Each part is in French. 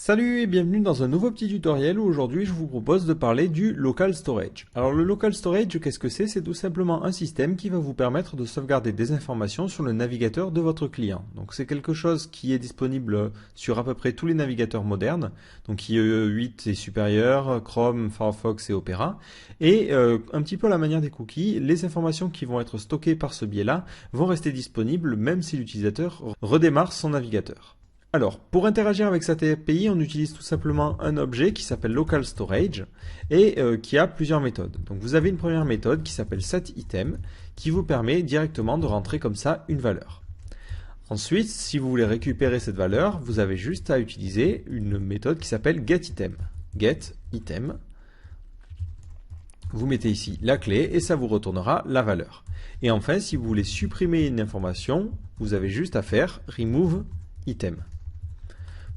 Salut et bienvenue dans un nouveau petit tutoriel où aujourd'hui je vous propose de parler du local storage. Alors le local storage, qu'est-ce que c'est? C'est tout simplement un système qui va vous permettre de sauvegarder des informations sur le navigateur de votre client. Donc c'est quelque chose qui est disponible sur à peu près tous les navigateurs modernes, donc IE 8 et supérieur, Chrome, Firefox et Opera. Et un petit peu à la manière des cookies, les informations qui vont être stockées par ce biais-là vont rester disponibles même si l'utilisateur redémarre son navigateur. Alors, pour interagir avec cette API, on utilise tout simplement un objet qui s'appelle local storage et qui a plusieurs méthodes. Donc vous avez une première méthode qui s'appelle setItem qui vous permet directement de rentrer comme ça une valeur. Ensuite, si vous voulez récupérer cette valeur, vous avez juste à utiliser une méthode qui s'appelle getItem. GetItem. Vous mettez ici la clé et ça vous retournera la valeur. Et enfin, si vous voulez supprimer une information, vous avez juste à faire removeItem.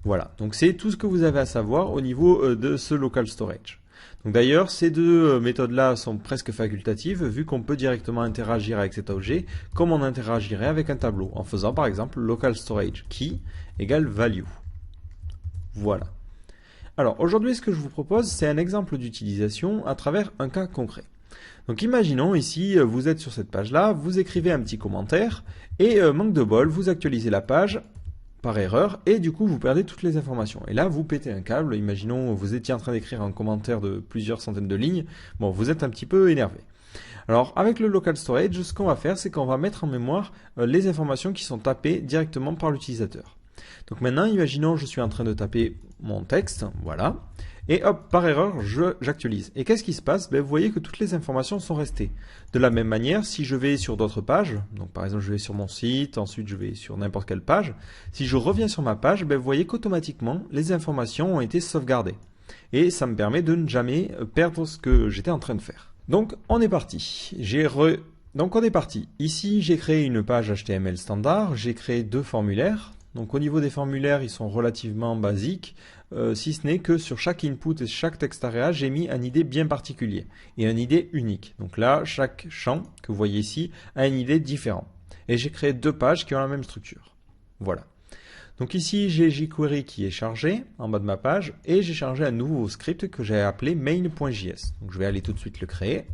Voilà, donc c'est tout ce que vous avez à savoir au niveau de ce local storage. Donc d'ailleurs, ces deux méthodes-là sont presque facultatives vu qu'on peut directement interagir avec cet objet comme on interagirait avec un tableau en faisant par exemple local storage key égale value. Voilà. Alors aujourd'hui, ce que je vous propose, c'est un exemple d'utilisation à travers un cas concret. Donc imaginons ici, vous êtes sur cette page-là, vous écrivez un petit commentaire et manque de bol, vous actualisez la page par erreur et du coup vous perdez toutes les informations. Et là vous pétez un câble, imaginons vous étiez en train d'écrire un commentaire de plusieurs centaines de lignes, bon vous êtes un petit peu énervé. Alors avec le local storage, ce qu'on va faire c'est qu'on va mettre en mémoire les informations qui sont tapées directement par l'utilisateur. Donc maintenant imaginons je suis en train de taper mon texte, voilà. Et hop, par erreur, j'actualise. Et qu'est-ce qui se passe? Vous voyez que toutes les informations sont restées. De la même manière, si je vais sur d'autres pages, donc par exemple je vais sur mon site, ensuite je vais sur n'importe quelle page, si je reviens sur ma page, vous voyez qu'automatiquement les informations ont été sauvegardées. Et ça me permet de ne jamais perdre ce que j'étais en train de faire. Donc on est parti. Donc on est parti. Ici j'ai créé une page HTML standard, j'ai créé deux formulaires. Donc au niveau des formulaires, ils sont relativement basiques, si ce n'est que sur chaque input et chaque text area, j'ai mis un ID bien particulier et un ID unique. Donc là, chaque champ que vous voyez ici a un ID différent. Et j'ai créé deux pages qui ont la même structure. Voilà. Donc ici, j'ai jQuery qui est chargé en bas de ma page et j'ai chargé un nouveau script que j'ai appelé main.js. Donc je vais aller tout de suite le créer.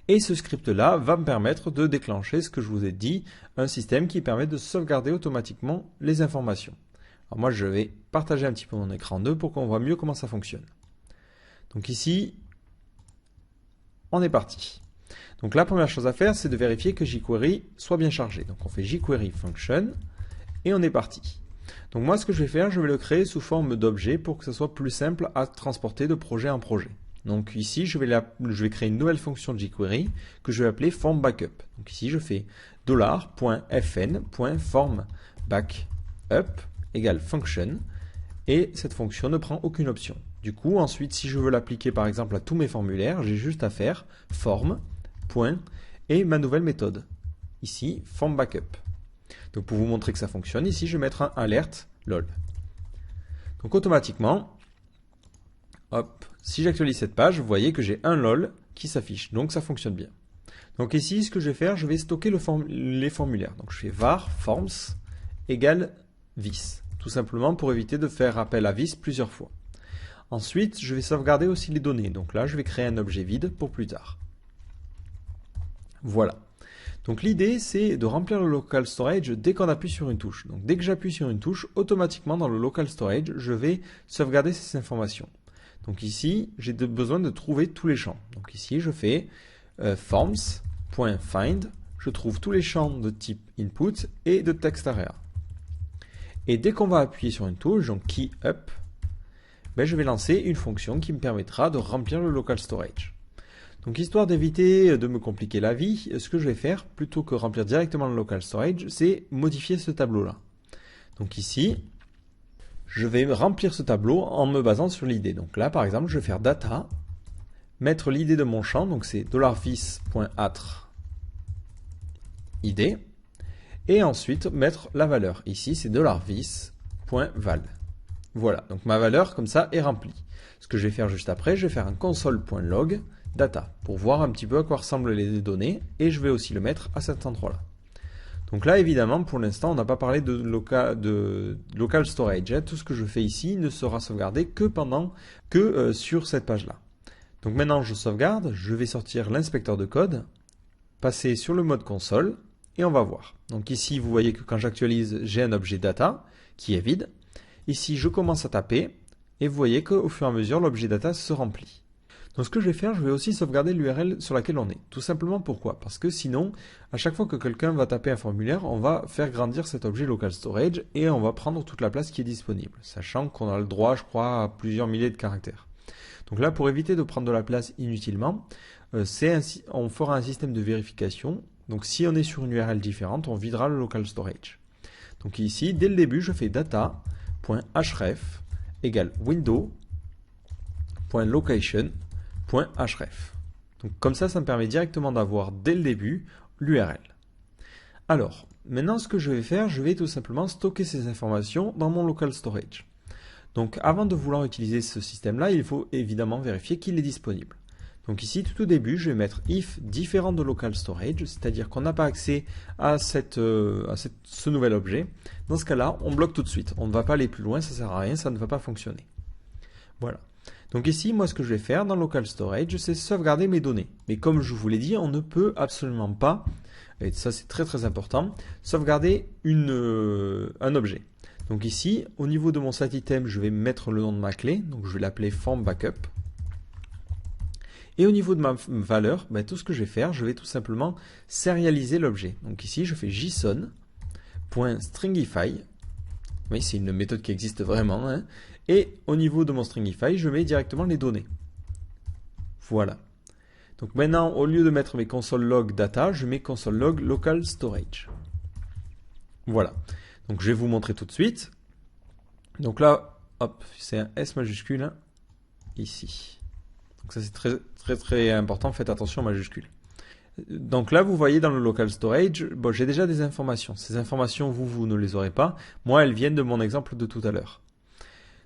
Et ce script-là va me permettre de déclencher ce que je vous ai dit, un système qui permet de sauvegarder automatiquement les informations. Alors moi, je vais partager un petit peu mon écran 2 pour qu'on voit mieux comment ça fonctionne. Donc ici, on est parti. Donc la première chose à faire, c'est de vérifier que jQuery soit bien chargé. Donc on fait jQuery function et on est parti. Donc moi, ce que je vais faire, je vais le créer sous forme d'objet pour que ce soit plus simple à transporter de projet en projet. Donc ici, je vais créer une nouvelle fonction de jQuery que je vais appeler formBackup. Donc ici, je fais $.fn.formBackup égale function et cette fonction ne prend aucune option. Du coup, ensuite, si je veux l'appliquer par exemple à tous mes formulaires, j'ai juste à faire form, point, et ma nouvelle méthode. Ici, formBackup. Donc pour vous montrer que ça fonctionne, ici, je vais mettre un alert lol. Donc automatiquement, hop, si j'actualise cette page, vous voyez que j'ai un lol qui s'affiche, donc ça fonctionne bien. Donc ici, ce que je vais faire, je vais stocker les formulaires. Donc je fais var forms égale vis, tout simplement pour éviter de faire appel à vis plusieurs fois. Ensuite, je vais sauvegarder aussi les données. Donc là, je vais créer un objet vide pour plus tard. Voilà. Donc l'idée, c'est de remplir le local storage dès qu'on appuie sur une touche. Donc dès que j'appuie sur une touche, automatiquement dans le local storage, je vais sauvegarder ces informations. Donc ici, j'ai besoin de trouver tous les champs. Donc ici, je fais forms.find, je trouve tous les champs de type input et de text area. Et dès qu'on va appuyer sur une touche, donc key up, je vais lancer une fonction qui me permettra de remplir le local storage. Donc histoire d'éviter de me compliquer la vie, ce que je vais faire, plutôt que remplir directement le local storage, c'est modifier ce tableau-là. Donc ici, je vais remplir ce tableau en me basant sur l'id. Donc là, par exemple, je vais faire data, mettre l'id de mon champ, donc c'est $vis.attr id, et ensuite mettre la valeur. Ici, c'est $vis.val. Voilà, donc ma valeur, comme ça, est remplie. Ce que je vais faire juste après, je vais faire un console.log data, pour voir un petit peu à quoi ressemblent les données, et je vais aussi le mettre à cet endroit-là. Donc là, évidemment, pour l'instant, on n'a pas parlé de local storage, hein. Tout ce que je fais ici ne sera sauvegardé que sur cette page-là. Donc maintenant, je sauvegarde, je vais sortir l'inspecteur de code, passer sur le mode console, et on va voir. Donc ici, vous voyez que quand j'actualise, j'ai un objet data qui est vide. Ici, je commence à taper, et vous voyez qu'au fur et à mesure, l'objet data se remplit. Donc ce que je vais faire, je vais aussi sauvegarder l'URL sur laquelle on est. Tout simplement pourquoi? Parce que sinon, à chaque fois que quelqu'un va taper un formulaire, on va faire grandir cet objet local storage et on va prendre toute la place qui est disponible, sachant qu'on a le droit, je crois, à plusieurs milliers de caractères. Donc là, pour éviter de prendre de la place inutilement, on fera un système de vérification. Donc si on est sur une URL différente, on videra le local storage. Donc ici, dès le début, je fais data.href égale window.location.href. Donc comme ça me permet directement d'avoir dès le début l'URL. Alors, maintenant ce que je vais faire, je vais tout simplement stocker ces informations dans mon local storage. Donc avant de vouloir utiliser ce système-là, il faut évidemment vérifier qu'il est disponible. Donc ici, tout au début, je vais mettre if différent de local storage, c'est-à-dire qu'on n'a pas accès à ce nouvel objet. Dans ce cas-là, on bloque tout de suite. On ne va pas aller plus loin, ça ne sert à rien, ça ne va pas fonctionner. Voilà. Donc ici, moi, ce que je vais faire dans local storage, c'est sauvegarder mes données. Mais comme je vous l'ai dit, on ne peut absolument pas, et ça c'est très très important, sauvegarder un objet. Donc ici, au niveau de mon set item, je vais mettre le nom de ma clé, donc je vais l'appeler form backup. Et au niveau de ma valeur, tout ce que je vais faire, je vais tout simplement sérialiser l'objet. Donc ici, je fais json.stringify. Oui, c'est une méthode qui existe vraiment, hein. Et au niveau de mon stringify, je mets directement les données. Voilà. Donc maintenant, au lieu de mettre mes console log data, je mets console log local storage. Voilà. Donc je vais vous montrer tout de suite. Donc là, hop, c'est un S majuscule, hein, ici. Donc ça c'est très très très important, faites attention aux majuscules. Donc là, vous voyez dans le local storage, bon, j'ai déjà des informations. Ces informations, vous ne les aurez pas. Moi, elles viennent de mon exemple de tout à l'heure.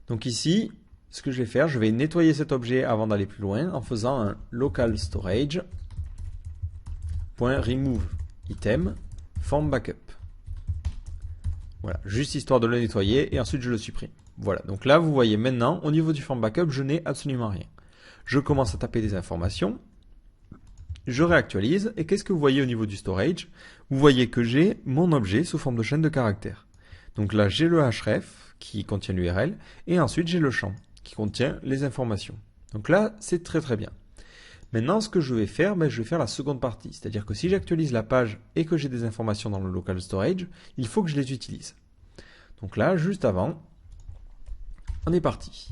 Donc ici, ce que je vais faire, je vais nettoyer cet objet avant d'aller plus loin en faisant un local storage.remove item form backup. Voilà, juste histoire de le nettoyer et ensuite je le supprime. Voilà, donc là, vous voyez maintenant, au niveau du form backup, je n'ai absolument rien. Je commence à taper des informations. Je réactualise et qu'est-ce que vous voyez au niveau du storage? Vous voyez que j'ai mon objet sous forme de chaîne de caractères. Donc là, j'ai le href qui contient l'URL et ensuite j'ai le champ qui contient les informations. Donc là, c'est très très bien. Maintenant, ce que je vais faire, je vais faire la seconde partie. C'est-à-dire que si j'actualise la page et que j'ai des informations dans le local storage, il faut que je les utilise. Donc là, juste avant, on est parti.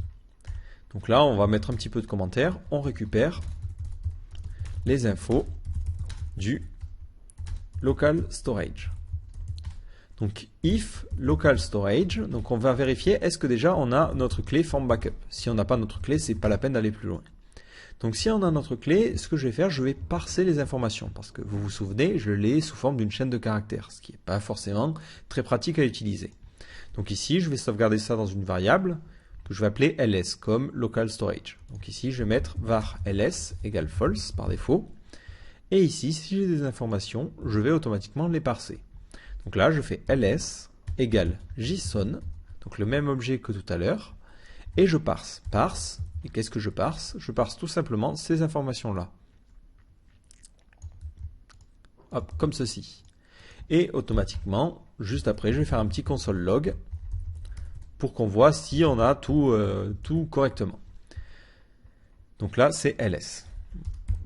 Donc là, on va mettre un petit peu de commentaires. On récupère les infos du local storage. Donc if local storage, donc on va vérifier est-ce que déjà on a notre clé form backup. Si on n'a pas notre clé, c'est pas la peine d'aller plus loin. Donc si on a notre clé, ce que je vais faire, je vais parser les informations parce que vous vous souvenez, je l'ai sous forme d'une chaîne de caractères, ce qui n'est pas forcément très pratique à utiliser. Donc ici, je vais sauvegarder ça dans une variable que je vais appeler ls comme local storage. Donc ici, je vais mettre var ls égale false par défaut. Et ici, si j'ai des informations, je vais automatiquement les parser. Donc là, je fais ls égale json, donc le même objet que tout à l'heure, et je parse. Parse, et qu'est-ce que je parse? Je parse tout simplement ces informations-là. Hop, comme ceci. Et automatiquement, juste après, je vais faire un petit console log pour qu'on voit si on a tout correctement. Donc là, c'est ls.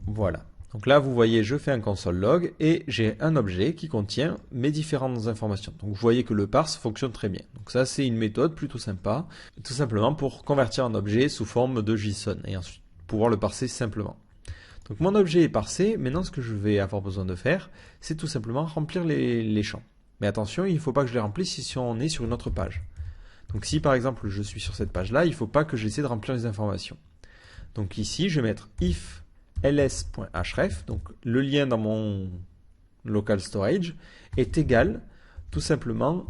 Voilà. Donc là, vous voyez, je fais un console log et j'ai un objet qui contient mes différentes informations. Donc vous voyez que le parse fonctionne très bien. Donc ça, c'est une méthode plutôt sympa, tout simplement pour convertir un objet sous forme de JSON et ensuite pouvoir le parser simplement. Donc mon objet est parsé. Maintenant, ce que je vais avoir besoin de faire, c'est tout simplement remplir les champs. Mais attention, il ne faut pas que je les remplisse si on est sur une autre page. Donc si par exemple, je suis sur cette page-là, il ne faut pas que j'essaie de remplir les informations. Donc ici, je vais mettre if ls.href, donc le lien dans mon local storage, est égal tout simplement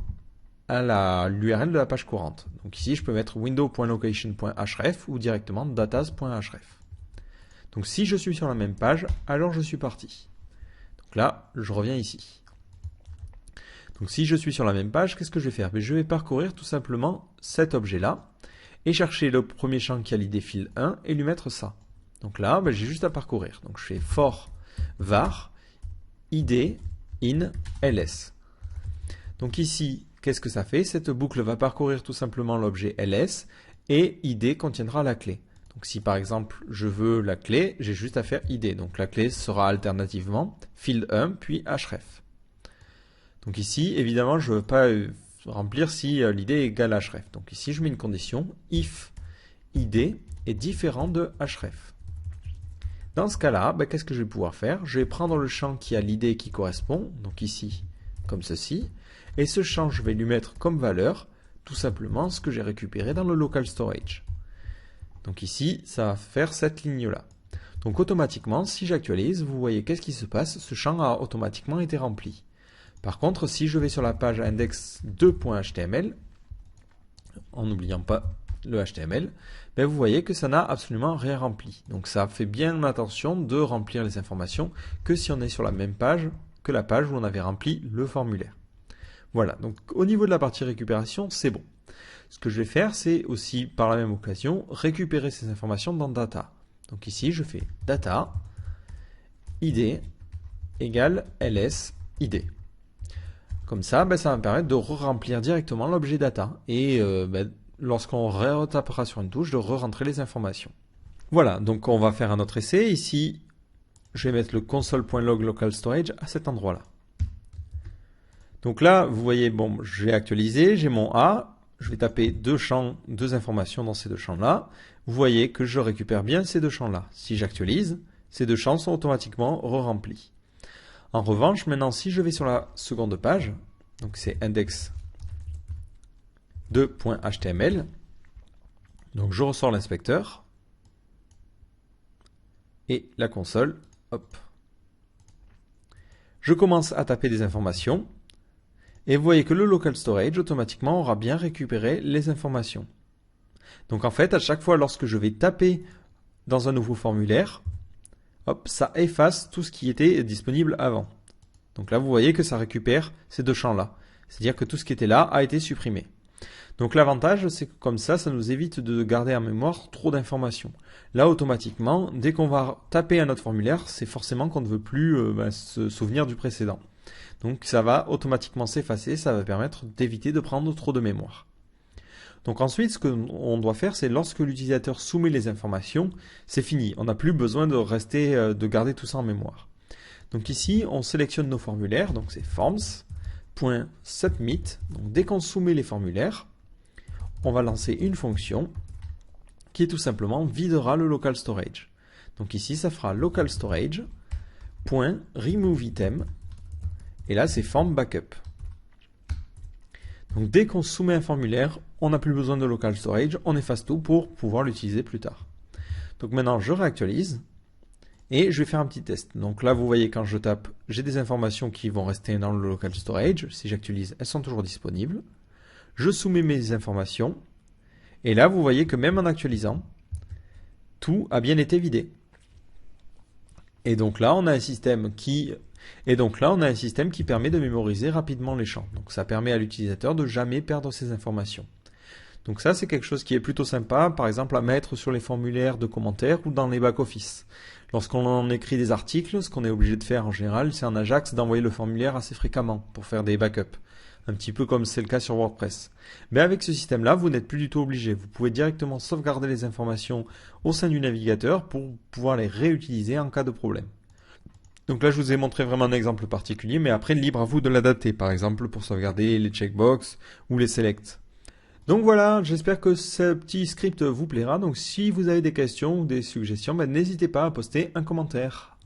à l'URL de la page courante. Donc ici, je peux mettre window.location.href ou directement datas.href. Donc si je suis sur la même page, alors je suis parti. Donc là, je reviens ici. Donc si je suis sur la même page, qu'est-ce que je vais faire? Je vais parcourir tout simplement cet objet-là et chercher le premier champ qui a l'id fil 1 et lui mettre ça. Donc là, j'ai juste à parcourir. Donc je fais for var id in ls. Donc ici, qu'est-ce que ça fait? Cette boucle va parcourir tout simplement l'objet ls et id contiendra la clé. Donc si par exemple je veux la clé, j'ai juste à faire id. Donc la clé sera alternativement field 1 puis href. Donc ici, évidemment, je ne veux pas remplir si l'id est égal à href. Donc ici, je mets une condition if id est différent de href. Dans ce cas-là, qu'est-ce que je vais pouvoir faire? Je vais prendre le champ qui a l'id qui correspond, donc ici, comme ceci, et ce champ, je vais lui mettre comme valeur tout simplement ce que j'ai récupéré dans le local storage. Donc ici, ça va faire cette ligne-là. Donc automatiquement, si j'actualise, vous voyez qu'est-ce qui se passe? Ce champ a automatiquement été rempli. Par contre, si je vais sur la page index2.html, en n'oubliant pas le HTML, vous voyez que ça n'a absolument rien rempli. Donc ça fait bien attention de remplir les informations que si on est sur la même page que la page où on avait rempli le formulaire. Voilà, donc au niveau de la partie récupération, c'est bon. Ce que je vais faire, c'est aussi, par la même occasion, récupérer ces informations dans data. Donc ici, je fais data id égale ls id. Comme ça, ça va me permettre de remplir directement l'objet data et lorsqu'on retapera sur une touche, de re-rentrer les informations. Voilà, donc on va faire un autre essai. Ici, je vais mettre le console.log local storage à cet endroit-là. Donc là, vous voyez, j'ai actualisé, j'ai mon A, je vais taper deux informations dans ces deux champs-là. Vous voyez que je récupère bien ces deux champs-là. Si j'actualise, ces deux champs sont automatiquement re-remplis. En revanche, maintenant, si je vais sur la seconde page, donc c'est index2.html, donc je ressors l'inspecteur et la console, hop. Je commence à taper des informations et vous voyez que le local storage automatiquement aura bien récupéré les informations. Donc en fait, à chaque fois lorsque je vais taper dans un nouveau formulaire, hop, ça efface tout ce qui était disponible avant. Donc là, vous voyez que ça récupère ces deux champs-là. C'est-à-dire que tout ce qui était là a été supprimé. Donc l'avantage, c'est que comme ça nous évite de garder en mémoire trop d'informations. Là, automatiquement, dès qu'on va taper un autre formulaire, c'est forcément qu'on ne veut plus se souvenir du précédent. Donc ça va automatiquement s'effacer, ça va permettre d'éviter de prendre trop de mémoire. Donc ensuite, ce qu'on doit faire, c'est lorsque l'utilisateur soumet les informations, c'est fini. On n'a plus besoin de garder tout ça en mémoire. Donc ici, on sélectionne nos formulaires, donc c'est forms.submit. Donc dès qu'on soumet les formulaires, on va lancer une fonction qui tout simplement videra le local storage. Donc ici, ça fera local storage.removeItem. Et là, c'est form backup. Donc dès qu'on soumet un formulaire, on n'a plus besoin de local storage, on efface tout pour pouvoir l'utiliser plus tard. Donc maintenant, je réactualise et je vais faire un petit test. Donc là, vous voyez, quand je tape, j'ai des informations qui vont rester dans le local storage. Si j'actualise, elles sont toujours disponibles. Je soumets mes informations. Et là, vous voyez que même en actualisant, tout a bien été vidé. Et donc là, on a un système qui permet de mémoriser rapidement les champs. Donc ça permet à l'utilisateur de jamais perdre ses informations. Donc ça, c'est quelque chose qui est plutôt sympa, par exemple à mettre sur les formulaires de commentaires ou dans les back-office. Lorsqu'on écrit des articles, ce qu'on est obligé de faire en général, c'est en Ajax d'envoyer le formulaire assez fréquemment pour faire des backups. Un petit peu comme c'est le cas sur WordPress. Mais avec ce système-là, vous n'êtes plus du tout obligé. Vous pouvez directement sauvegarder les informations au sein du navigateur pour pouvoir les réutiliser en cas de problème. Donc là, je vous ai montré vraiment un exemple particulier, mais après, libre à vous de l'adapter, par exemple pour sauvegarder les checkbox ou les selects. Donc voilà, j'espère que ce petit script vous plaira. Donc si vous avez des questions ou des suggestions, n'hésitez pas à poster un commentaire.